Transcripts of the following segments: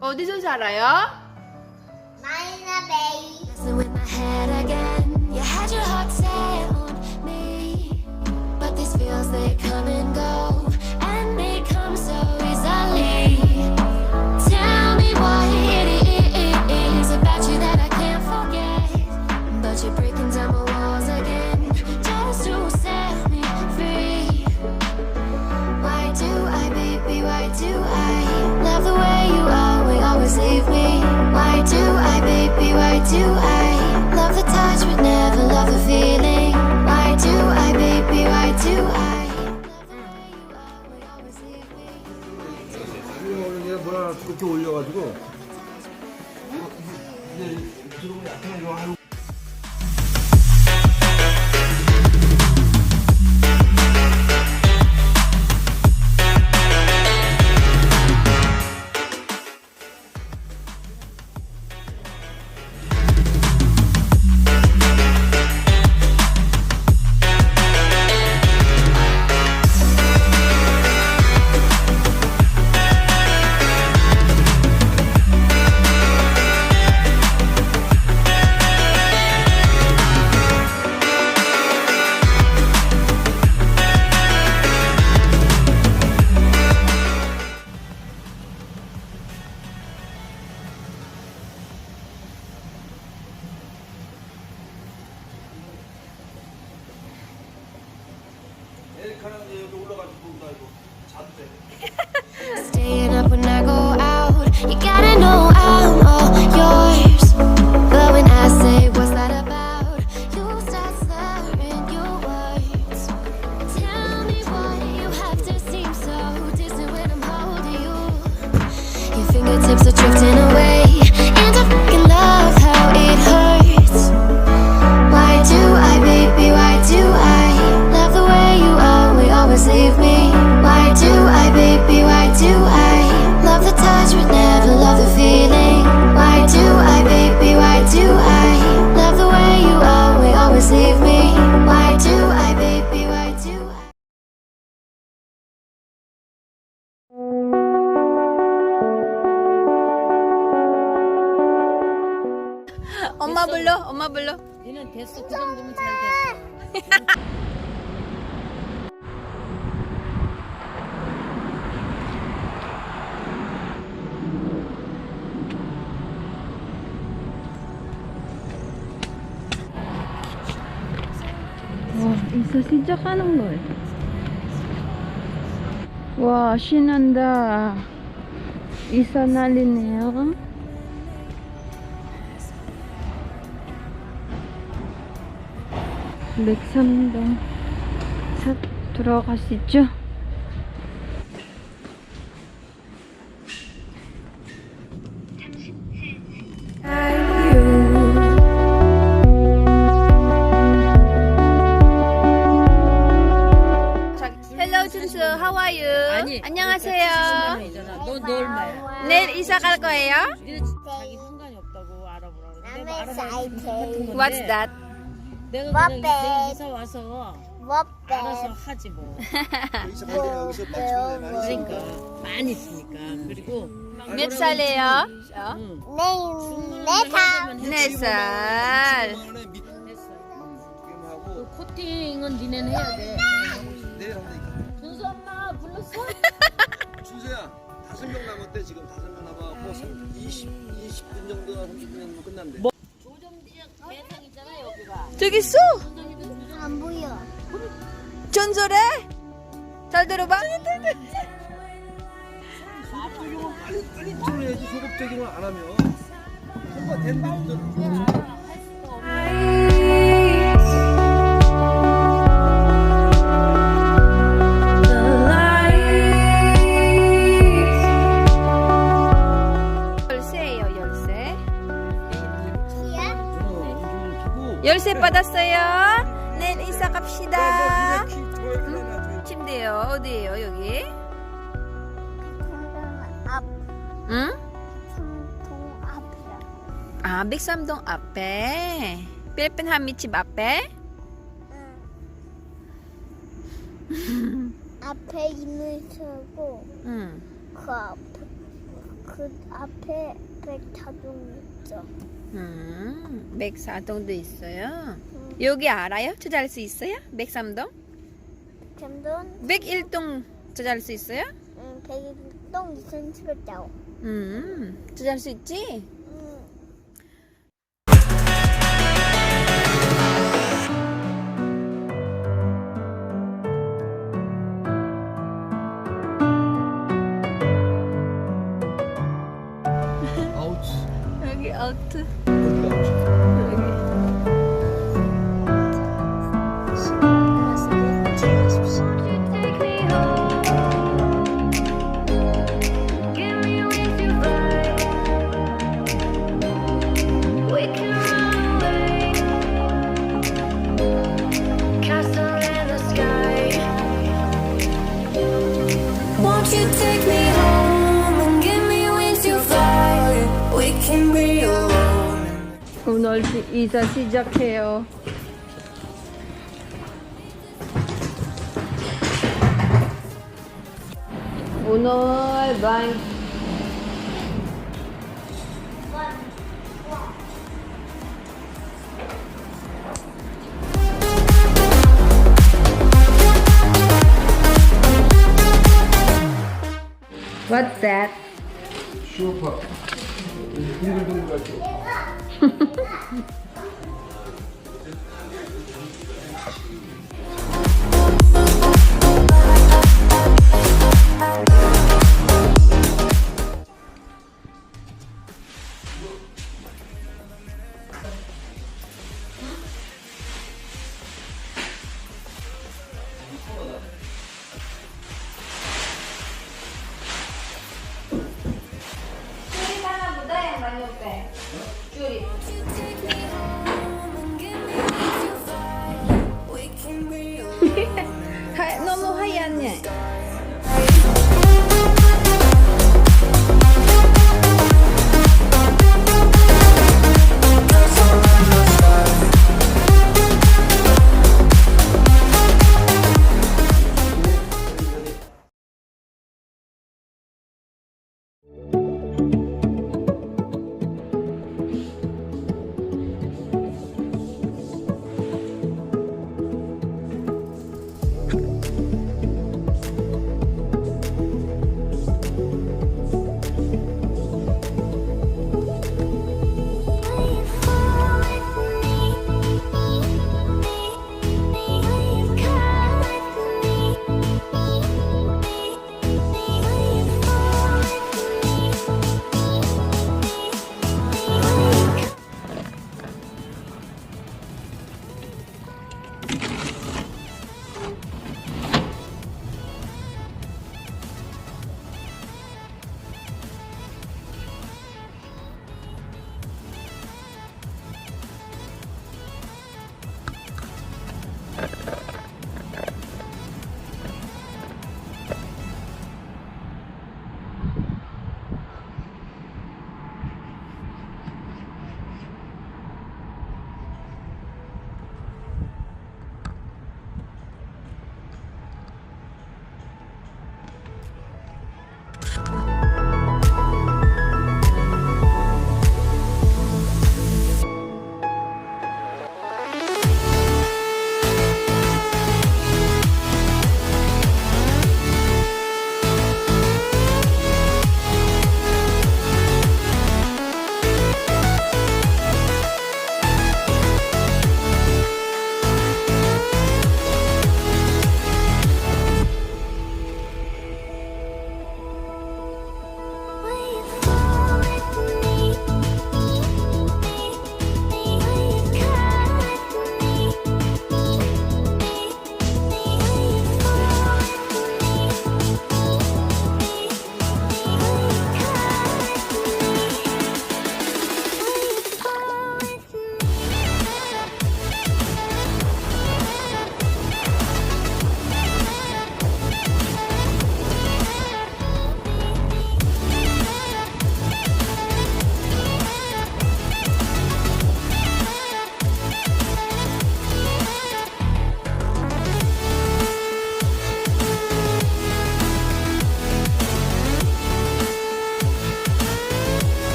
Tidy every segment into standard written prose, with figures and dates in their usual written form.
어디서 살아요? 마리나베이. With my head again, you had your heart set on me, but these feels they come and go, and they come so easily. Tell me what it is about you that I can't forget, but you're breaking down my walls again, just to set me free. Why do I, baby, why do I love the way you always leave me? Why do I, baby, why do I love the touch but never love the feeling? Why do I, baby, why do I love the way you always leave me? 오늘 얘 뭐라 그렇게 올려가지고 이제 들어오면 약간 이거 하고 에리카는 여기 올라가지고 나 이거 자도 돼. Staying up when I go out, you gotta know I'm all yours. But when I say what's that about, you start slurring your words. Tell me why you have to seem so distant when I'm holding you. Your fingertips are drifting away, and I fucking love how it hurts. Why do I, baby, why do I love the way you always leave me? Why do I, baby, why do I love the touch but never love the feeling? Why do I, baby, why do I love the way you always leave me? Why do I, baby, why do I? 엄마 불러, 엄마 불러. 얘는 됐어. 그 정도면 잘 됐어. 와, 있어 시작하는 걸. 와, 신난다. 이사 날리네요. 맥삼동 들어가시죠. Hello 준수, how are you? 아니, 안녕하세요. 너 얼마야? 내일 이사 갈 거예요? 이래 자기 상관이 없다고 알아보라 그러는데 뭐 I'm 알아보라 excited. What's that? 내가 뭐 그냥 빼? 내가 이사 와서 What 알아서 하지 뭐. 여기서 여기서 맞추면 많이 있으니까. 그러니까 많이 있으니까. 그리고 몇 살이에요? 응. 네 살. 4살. 그 코팅은 니네는 해야 돼. 내일 한다니까. 준수 엄마 불렀어? 준수야 5명 남았대 지금 5명 남아 뭐 20분 정도나 30분 끝난대. 조정지역 대상 있잖아 여기가. 저기 있어. 안 보여. 전설해. 잘 들어봐. 소급적용은 빨리 들어야지. 소급적용을 안 하면 뭔가 된다. 열쇠예요, 열쇠. 키야? 열쇠 받았어요. 내일 이사 갑시다. 침대요. 어디예요, 여기? 앞. 응? 동 앞이야. 아, 백삼동 앞에. 필리핀 한미집 앞에. 앞에 이물 서고 응. 그 앞에 그 앞에 백화점 있죠. 맥사동도 있어요. 여기 알아요? 찾아갈 수 있어요? 맥삼동? 백화점, 101동 찾아갈 수 있어요? 백일동 2017장. 찾아갈 수 있지? 아우치. 여기 아우트. 여기가 아우치. Won't you take me home and give me wings to fly? We can be alone. 오늘 이사 시작해요. 오늘 방 What's that? 슈퍼. 빙글빙글 같죠? 줄이 하나 보다 양반이 오빠. 줄이. Take me home and give me wings to fly. We can be alone. 너무 하얗네.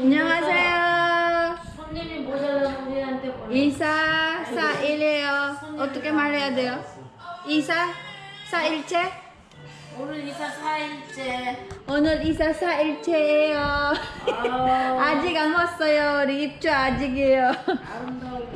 안녕하세요. 손님이 모자라면 우리한테 보내. 이사 사일이에요. 어떻게 말해야 돼요? 이사 사일째? 오늘 이사 4일째. 오늘 이사 사일째예요. 아, 아직 안 왔어요. 우리 입주 아직이에요. 아름다워.